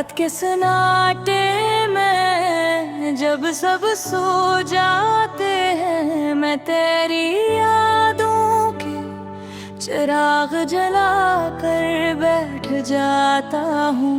रात के सन्नाटे में जब सब सो जाते हैं, मैं तेरी यादों के चिराग जला कर बैठ जाता हूँ।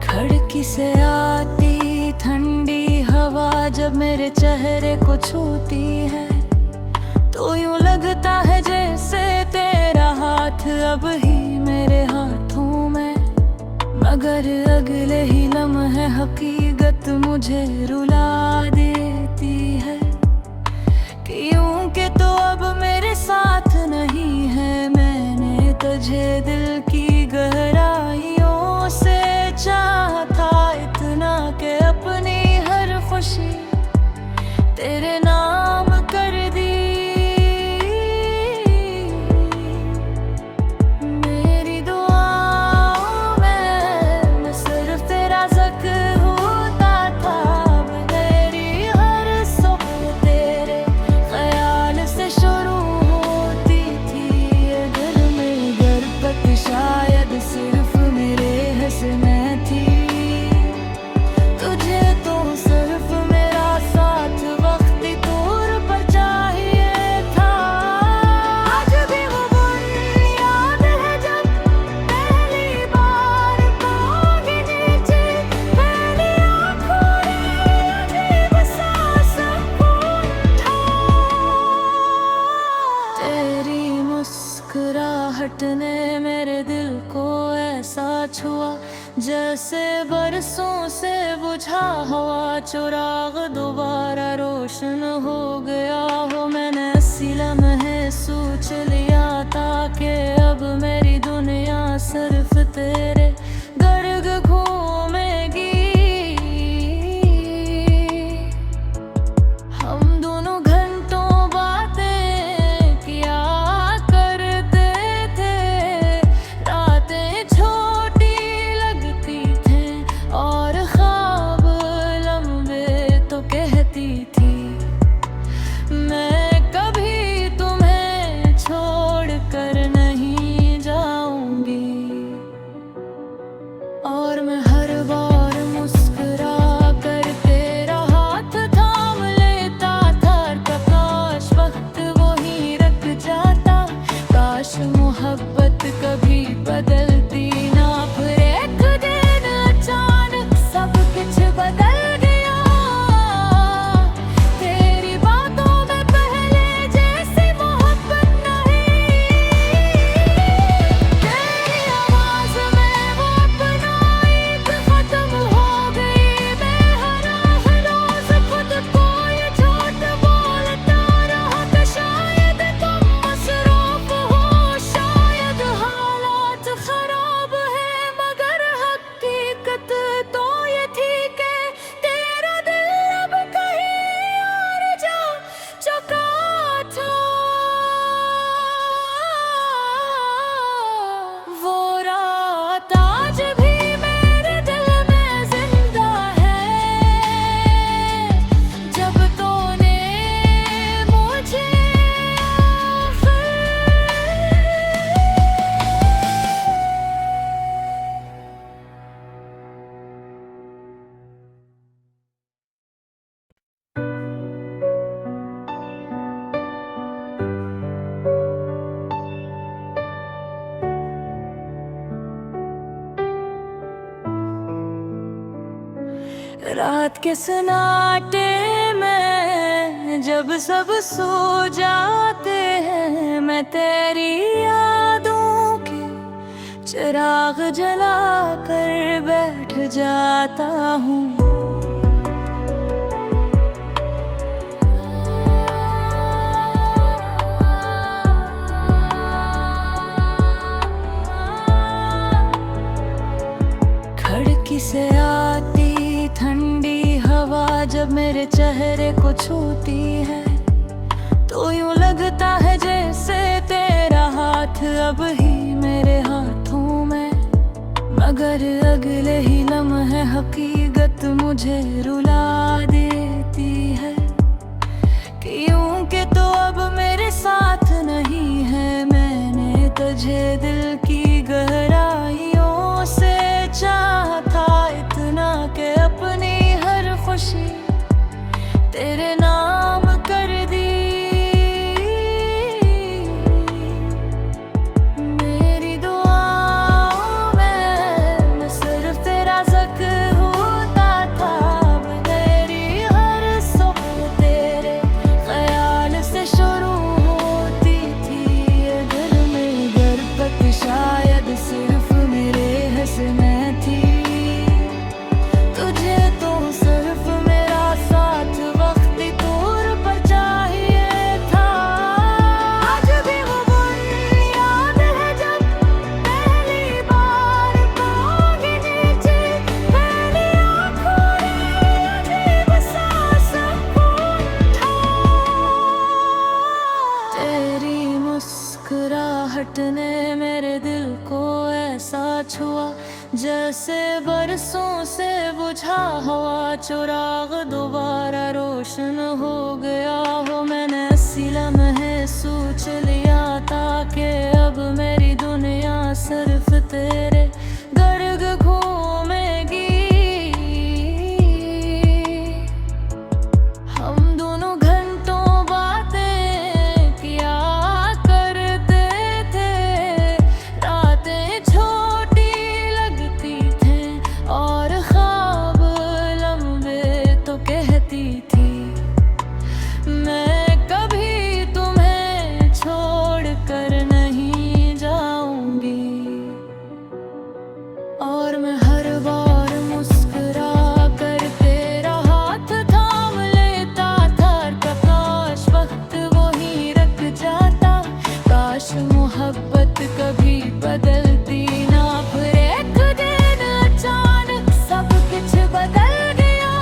खिड़की से आती ठंडी हवा जब मेरे चेहरे को छूती है, तो यूं लगता है जैसे तेरा हाथ अब ही मेरे हाथों में। मगर अगले ही लम्हे हकीकत मुझे रुला देती है कि यूं के तो अब मेरे साथ नहीं है। मैंने तुझे दिल की गहराइयों से चाहा था इतना कि अपनी हर खुशी तेरे नाम कर दी। मेरी दुआओं में मैं सिर्फ तेरा ज़िक्र होता था। मेरी हर सुबह तेरे ख्याल से शुरू होती थी। अगर मेरी गुर्बत शायद सिर्फ मेरे हंसने थी, तुझे तो सिर्फ मेरा साथ वक्ती तौर पर चाहिए था। आज भी वो दिन याद है जब पहली बार पाँव नीचे पहली आँखों ने अजीब सा सुकून था। तेरी मुस्कुराहट ने मेरे दिल को ऐसा छुआ जैसे बरसों से बुझा हुआ चिराग दोबारा रोशन हो गया हो। मैंने इसी लम्हे सोच लिया था कि अब मेरी दुनिया सिर्फ तेरे गर्द घूमेगी। हम दोनों घंटों बातें किया करते थे, रातें छोटी लगती थी और ख्वाब लंबे तो कहती थी। मैं कभी तुम्हें छोड़ कर नहीं जाऊंगी, और मैं हर बार मुस्कुरा कर तेरा हाथ थाम लेता था। काश वक्त वो ही रख जाता, काश मोहब्बत कभी बदलती ना। फिर एक दिन अचानक सब कुछ बदल गया। तेरी बातों में पहले जैसी मोहब्बत नहीं, तेरी आवाज में वो अपनाई खत्म हो गई। मैं हर रोज खुद को ये झूठ बोलता रहा कि शायद तुम मसरूफ हो, शायद हालात खराब है। मगर हकीकत तो ये थी कि तेरा दिल अब कहीं और जा चुका था। वो रात आज भी मेरे दिल में जिंदा है, जब तूने मुझे रात के सन्नाटे में जब सब सो जाते हैं, मैं तेरी यादों के चिराग जला कर बैठ जाता हूँ। खिड़की से आती ठंडी हवा जब मेरे चेहरे को छूती है, तो यूं लगता है जैसे तेरा हाथ अब ही मेरे हाथों में। मगर अगले ही लम्हे हकीकत मुझे रुला देती है। क्योंकि तो अब मेरे साथ नहीं है, मैंने तुझे दिल की गहराइयों से चाहा था इतना कि अपनी हर खुशी तेरे नाम कर दी। मेरी दुआओं में मैं सिर्फ तेरा ज़िक्र होता था, मेरी हर सुबह तेरे ख्याल से शुरू होती थी। दिल में गुर्बत शायद सिर्फ मेरे हिस्स में थी, तुझे तो सिर्फ मेरा साथ वक्ती तौर पर चाहिए था। आज भी वो दिन याद है जब पहली बार पाँव नीचे, पहली आँखों ने अजीब सा सुकून था। तेरी मुस्कुराहट ने मेरे दिल को ऐसा छुआ जैसे बरसों से बुझा हुआ चिराग दोबारा रोशन हो गया हो। मैंने इसी लम्हे सोच लिया था कि अब मेरी दुनिया सिर्फ तेरे गर्द घूमेगी। हम दोनों घंटों बातें किया करते थे, रातें छोटी लगती थी और ख्वाब लंबे तो कहती थी। मैं कभी तुम्हें छोड़ कर नहीं जाऊंगी, और मैं हर बार मुस्कुरा कर तेरा हाथ थाम लेता था। काश वक्त वही रख जाता, काश मोहब्बत कभी बदलती ना। फिर एक दिन अचानक सब कुछ बदल गया,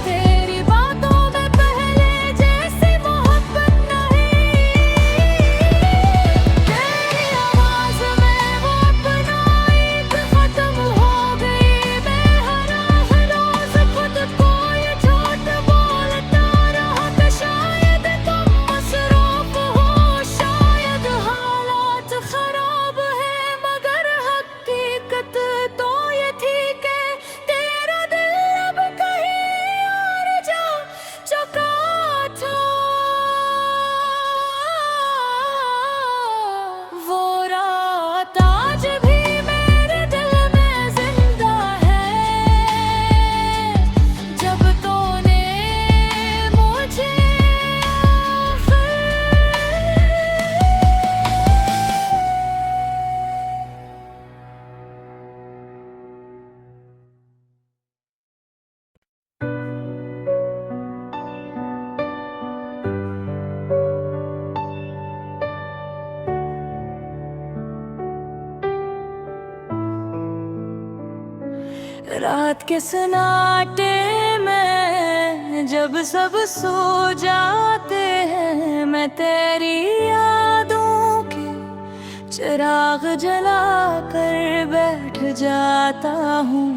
तेरी बातों में पहले जैसी मोहब्बत नहीं। तेरी आवाज़ में वो अपना एक खत्म हो गई। मैं हर रोज़ खुद को ये झूठ बोलता रहा कि शायद तुम मसरूफ हो, शायद हालात खराब है, मगर हकीकत तो ये थी कि तेरा दिल अब कहीं और जा चुका था। वो रात आज भी मेरे दिल में जिंदा है, जब तूने मुझे रात के सन्नाटे में जब सब सो जाते हैं, मैं तेरी यादों के चिराग जला कर बैठ जाता हूँ।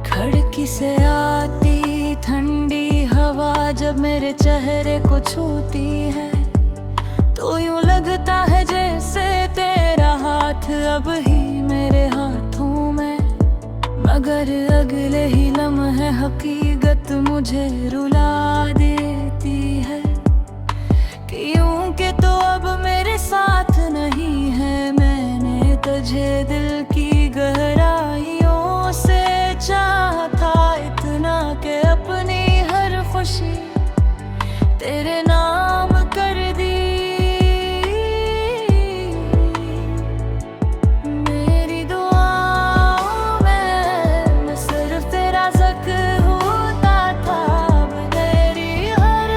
खिड़की से आती ठंडी हवा जब मेरे चेहरे को छूती है, तो यूं लगता है जैसे तेरा हाथ अब ही मेरे हाथों में। मगर अगले ही लम्हे हकीकत मुझे रुला देती है। क्योंकि तो अब मेरे साथ नहीं है, मैंने तुझे दिल की गहराइयों से चाहा था इतना कि अपनी हर खुशी तेरे नाम कर दी। मेरी दुआओं में मैं सिर्फ तेरा ज़िक्र होता था, मेरी हर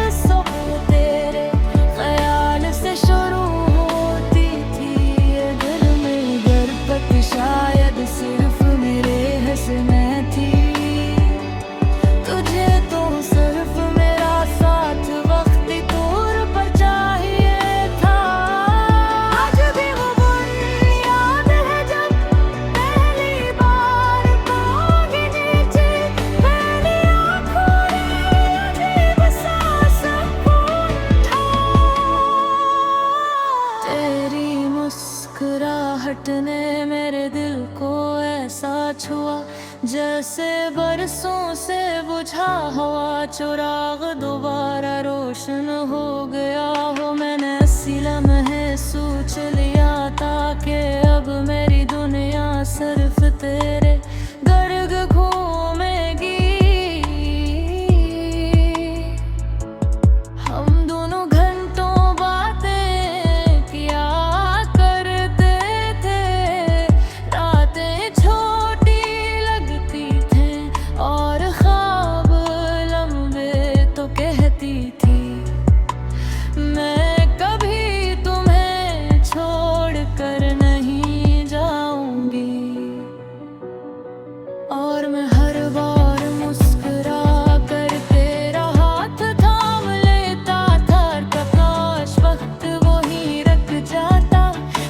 जैसे बरसों से बुझा हुआ चिराग दोबारा रोशन हो गया हो। मैंने अस्सी लम्हे सोच लिया था कि अब मेरी दुनिया सिर्फ तेरे गर्ग घूमेगी। हम दोनों घंटों बातें किया करते थे, रातें छोटी लगती थी और ख्वाब लंबे तो कहती थी। मैं कभी तुम्हें छोड़ कर नहीं जाऊंगी, और मैं हर बार मुस्कुरा कर तेरा हाथ थाम लेता था। काश वक्त वो ही रख जाता,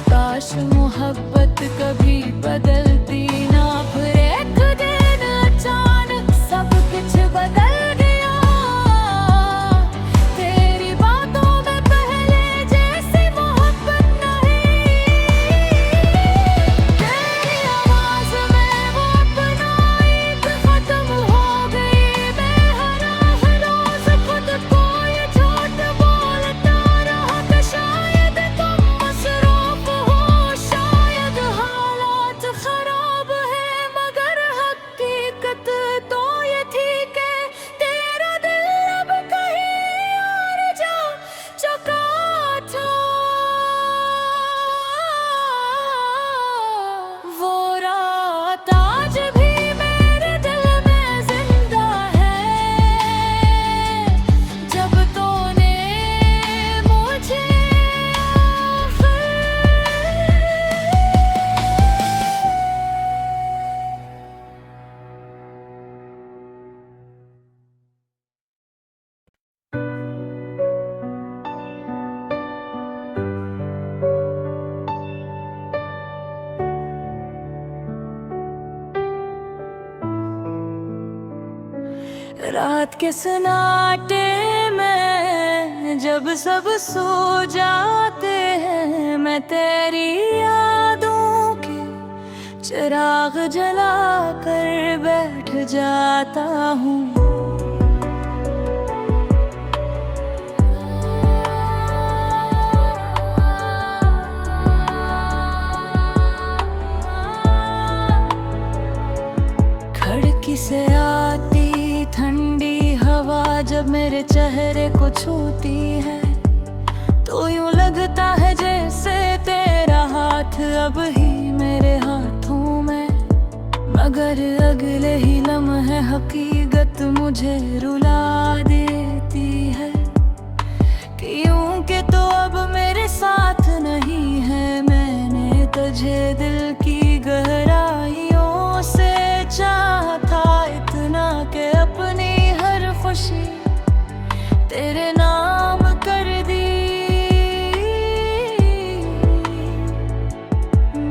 काश मोहब्बत कभी बदलती ना। फिर एक दिन अचानक सब कुछ बदल गया, तेरी बातों में पहले जैसी मोहब्बत नहीं। तेरी आवाज में वो अपना एक खत्म हो गई। मैं हर रोज खुद को ये झूठ बोलता रहा कि शायद तुम मसरूफ हो, शायद हालात खराब है, मगर हकीकत तो ये थी कि तेरा दिल अब कहीं और जा चुका था। वो रात आज भी मेरे दिल में जिंदा है, जब तूने मुझे रात के सन्नाटे में जब सब सो जाते हैं, मैं तेरी यादों के चिराग जला कर बैठ जाता हूँ। खिड़की से आती ठंडी हवा जब मेरे चेहरे को छूती है, तो यूं लगता है जैसे तेरा हाथ अब ही मेरे हाथों में। मगर अगले ही लम्हे हकीकत मुझे रुला देती है, क्योंकि तो अब मेरे साथ नहीं है। मैंने तुझे दिल की गहराइयों से चाहा था इतना कि अपनी हर खुशी तेरे नाम कर दी।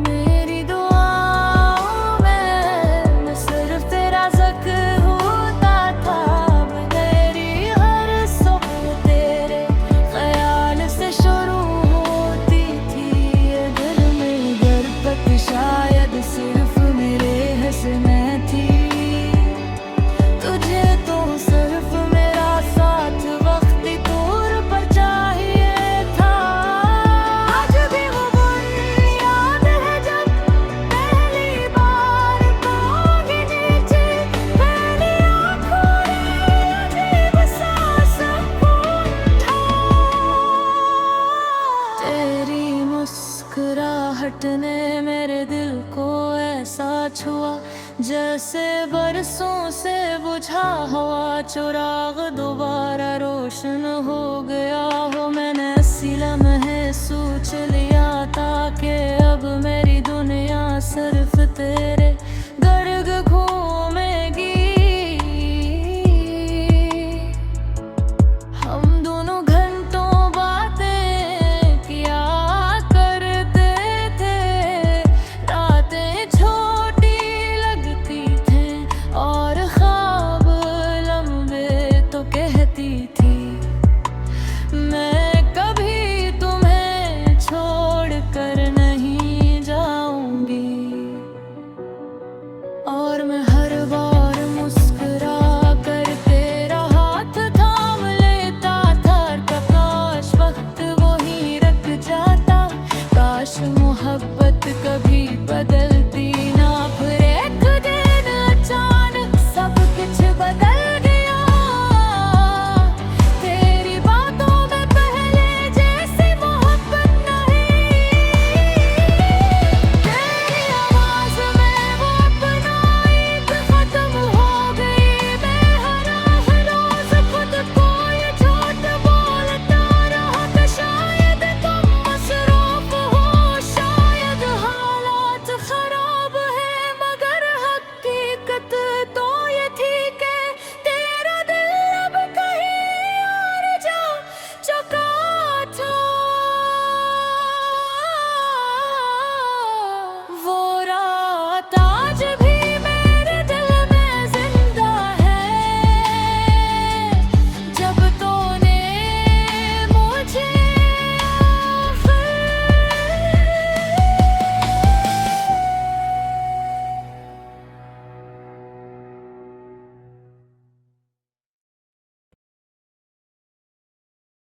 मेरी दुआओं में मैं सिर्फ तेरा ज़िक्र होता था, मेरी हर सुबह तेरे ख्याल से शुरू होती थी। ये दिल में गुर्बत शायद सिर्फ मेरे हिस्से में थी, तुझे तो सिर्फ मेरा साथ वक्ती तौर पर चाहिए था। आज भी वो दिन याद है जब पहली बार पाँव नीचे, पहली आँखों ने अजीब सा सुकून था। तेरी मुस्कुराहट ने मेरे दिल को ऐसा छुआ जैसे बरसों से बुझा हुआ चिराग दोबारा रोशन हो गया हो। मैं